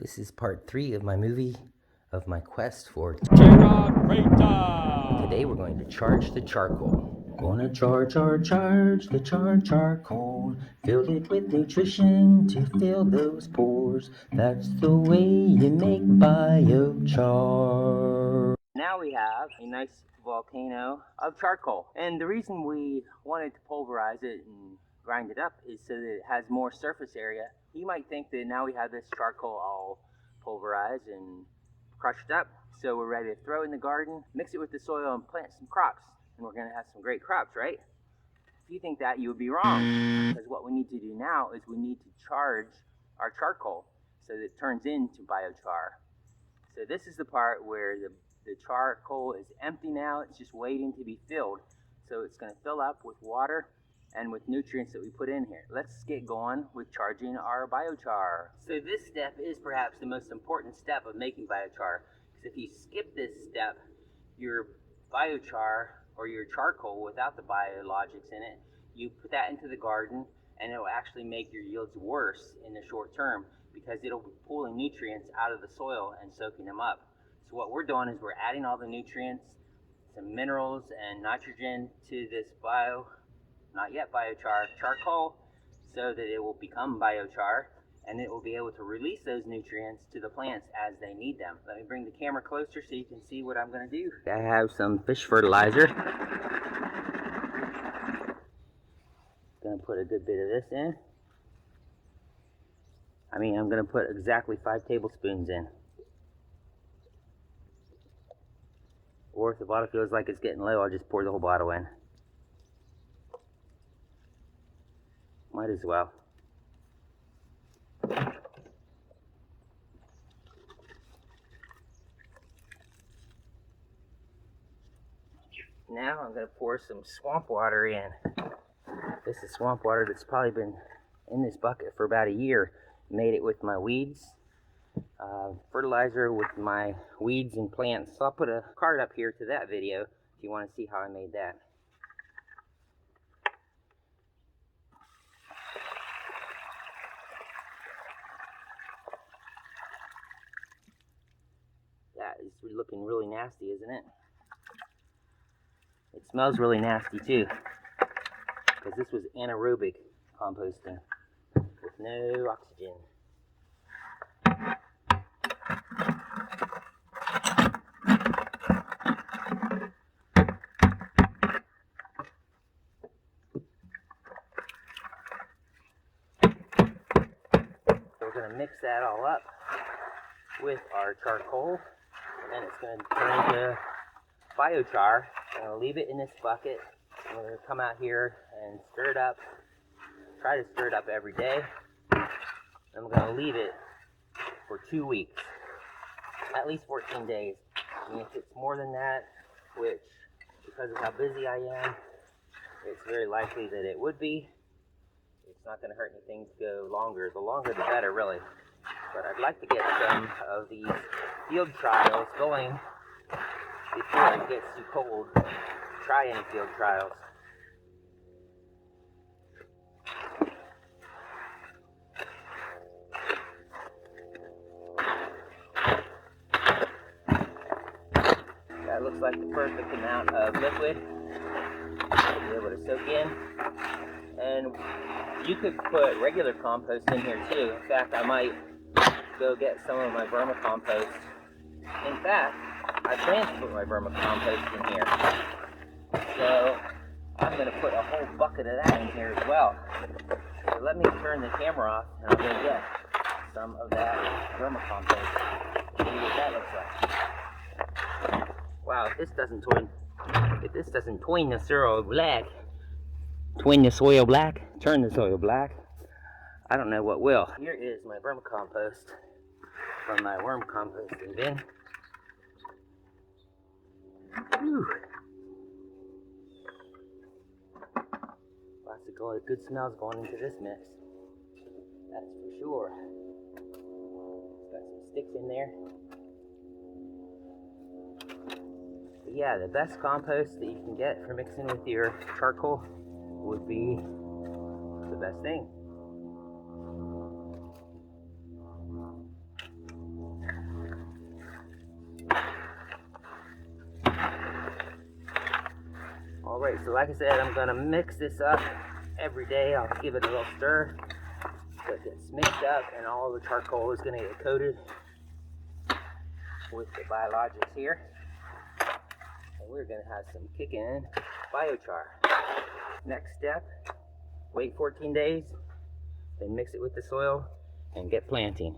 This is part 3 of my movie of my quest for Terra Preta. Today we're going to charge the charcoal. Gonna charge the charcoal. Fill it with nutrition to fill those pores. That's the way you make biochar. Now we have a nice volcano of charcoal. And the reason we wanted to pulverize it and grind it up is so that it has more surface area. You might think that now we have this charcoal all pulverized and crushed up, so we're ready to throw it in the garden, mix it with the soil, and plant some crops. And we're going to have some great crops, right? If you think that, you would be wrong. Because what we need to do now is we need to charge our charcoal so that it turns into biochar. So this is the part where the charcoal is empty now. It's just waiting to be filled. So it's going to fill up with water and with nutrients that we put in here. Let's get going with charging our biochar. So this step is perhaps the most important step of making biochar, because if you skip this step, your biochar or your charcoal without the biologics in it, you put that into the garden and it will actually make your yields worse in the short term, because it'll be pulling nutrients out of the soil and soaking them up. So what we're doing is we're adding all the nutrients, some minerals and nitrogen to this not yet biochar charcoal, so that it will become biochar, and it will be able to release those nutrients to the plants as they need them. Let me bring the camera closer so you can see what I'm going to do. I have some fish fertilizer. Going to put a good bit of this in. I'm going to put exactly 5 tablespoons in. Or if the bottle feels like it's getting low, I'll just pour the whole bottle in. Might as well. Now I'm going to pour some swamp water in. This is swamp water that's probably been in this bucket for about a year. Made it with my weeds. Fertilizer with my weeds and plants. So I'll put a card up here to that video if you want to see how I made that. That is looking really nasty, isn't it? It smells really nasty too, because this was anaerobic composting with no oxygen. So we're going to mix that all up with our charcoal, and it's going to turn into biochar. I'm going to leave it in this bucket. I'm going to come out here and stir it up. Try to stir it up every day. I'm going to leave it for 2 weeks, at least 14 days. And if it's more than that, which because of how busy I am, it's very likely that it would be, it's not going to hurt anything to go longer. The longer the better, really. But I'd like to get some of these field trials going before it gets too cold. Try any field trials. That looks like the perfect amount of liquid to be able to soak in. And you could put regular compost in here too. In fact, I might go get some of my vermicompost. In fact, I plan to put my vermicompost in here. So I'm going to put a whole bucket of that in here as well. So let me turn the camera off and I'll go get some of that vermicompost. See what that looks like. Wow, if this doesn't twine the soil black, turn the soil black, I don't know what will. Here is my vermicompost from my worm composting bin. Whew. Lots of good smells going into this mix. That's for sure. Got some sticks in there. But yeah, the best compost that you can get for mixing with your charcoal would be the best thing. Alright, so like I said, I'm gonna mix this up every day. I'll give it a little stir. So it gets mixed up and all the charcoal is gonna get coated with the biologics here. And we're gonna have some kicking biochar. Next step, wait 14 days, then mix it with the soil and get planting.